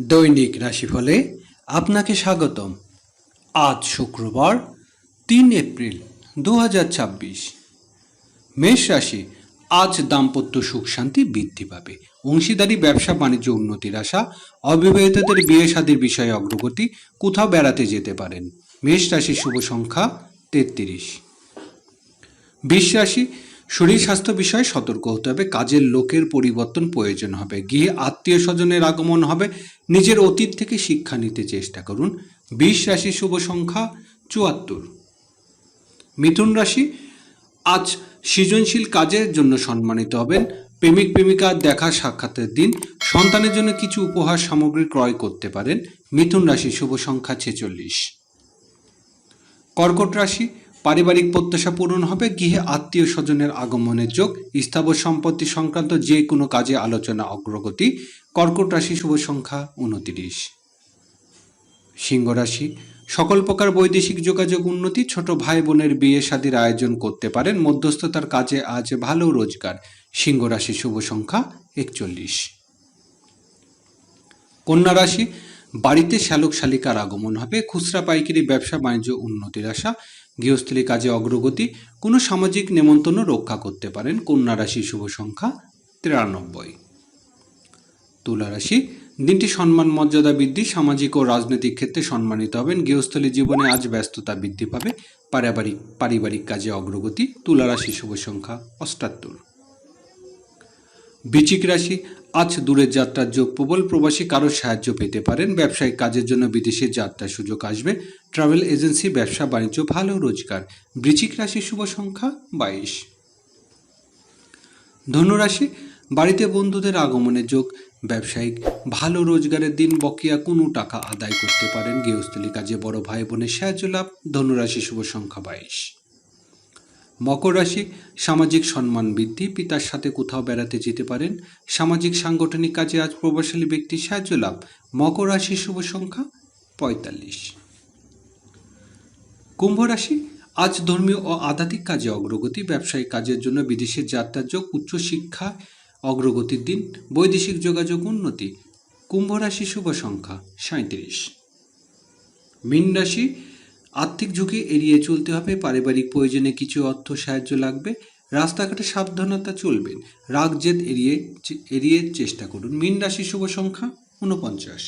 দৈনিক রাশিফলে আপনাকে স্বাগতম। আজ শুক্রবার 3 এপ্রিল 2026। মেষ রাশি, আজ দাম্পত্য সুখ শান্তি বৃদ্ধি পাবে। অংশীদারি ব্যবসা বাণিজ্য উন্নতির আশা। অবিবাহিতদের বিয়ে শাদীর বিষয়ে অগ্রগতি। কোথাও বেড়াতে যেতে পারেন। মেষ রাশির শুভ সংখ্যা 33। বৃষ রাশি, শরীর স্বাস্থ্য বিষয়ে সতর্ক হতে হবে। কাজের লোকের পরিবর্তন প্রয়োজন হবে। গৃহে আত্মীয় স্বজনের আগমন হবে। নিজের অতীত থেকে শিক্ষা নিতে চেষ্টা করুন। বৃষ রাশির শুভ সংখ্যা 74। মিথুন রাশি, আজ সৃজনশীল কাজের জন্য সম্মানিত হবেন। প্রেমিক প্রেমিকার দেখা সাক্ষাতের দিন। সন্তানের জন্য কিছু উপহার সামগ্রী ক্রয় করতে পারেন। মিথুন রাশির শুভ সংখ্যা 46। কর্কট রাশি, পারিবারিক প্রত্যাশা পূরণ হবে। গৃহে আত্মীয় স্বজনের আগমনের যোগ। স্থাবর সম্পত্তি সংক্রান্ত যে কোনো কাজে আলোচনা অগ্রগতি। কর্কট রাশি শুভ সংখ্যা 29। সিংহ রাশি, সকল প্রকার বৈদেশিক যোগাযোগ উন্নতি। ছোট ভাই বোনের বিয়ে শাদীর আয়োজন করতে পারেন। মধ্যস্থতার কাজে আজ ভালো রোজগার। সিংহ রাশি শুভ সংখ্যা 41। কন্যা রাশি, বাড়িতে শ্যালক শালিকার আগমন হবে। খুচরা পাইকারি ব্যবসা বাণিজ্য উন্নতির আশা। গৃহস্থলী কাজে অগ্রগতি। কোনো সামাজিক নেমন্তন্ন রক্ষা করতে পারেন। কন্যা রাশি শুভ সংখ্যা 93। তুলা রাশি, দিনটি সম্মান মর্যাদা বৃদ্ধি। সামাজিক ও রাজনৈতিক ক্ষেত্রে সম্মানিত হবেন। গৃহস্থলী জীবনে আজ ব্যস্ততা বৃদ্ধি পাবে। পারিবারিক কাজে অগ্রগতি। তুলা রাশি শুভ সংখ্যা 78। বৃশ্চিক রাশি, আজ দূরের যাত্রার যোগ প্রবল। প্রবাসী কারোর সাহায্য পেতে পারেন। ব্যবসায়িক কাজের জন্য বিদেশে যাত্রার সুযোগ আসবে। ট্রাভেল এজেন্সি, ব্যবসা বাণিজ্য, ভালো রোজগার। বৃশ্চিক রাশির শুভ সংখ্যা 22। ধনুরাশি, বাড়িতে বন্ধুদের আগমনের যোগ। ব্যবসায়িক ভালো রোজগারের দিন। বকেয়া কোনো টাকা আদায় করতে পারেন। গৃহস্থলী কাজে বড় ভাই বোনের সাহায্য লাভ। ধনুরাশি শুভ সংখ্যা 22। মকর রাশি, সামাজিক সম্মান বৃদ্ধি। পিতার সাথে কোথাও বেড়াতে যেতে পারেন। সামাজিক সাংগঠনিক কাজে আজ প্রভাবশালী ব্যক্তির সাহায্য লাভ। মকর রাশির শুভ সংখ্যা 45। কুম্ভ রাশি, আজ ধর্মীয় ও আধ্যাত্মিক কাজে অগ্রগতি। ব্যবসায়িক কাজের জন্য বিদেশের যাত্রার যোগ। উচ্চশিক্ষা অগ্রগতির দিন। বৈদেশিক যোগাযোগ উন্নতি। কুম্ভ রাশি শুভ সংখ্যা 37। মীন রাশি, আর্থিক ঝুঁকি এড়িয়ে চলতে হবে। পারিবারিক প্রয়োজনে কিছু অর্থ সাহায্য লাগবে। রাস্তাঘাটে সাবধানতা চলবেন। রাগ জেদ এড়িয়ে চেষ্টা করুন। মীন রাশি শুভ সংখ্যা 49।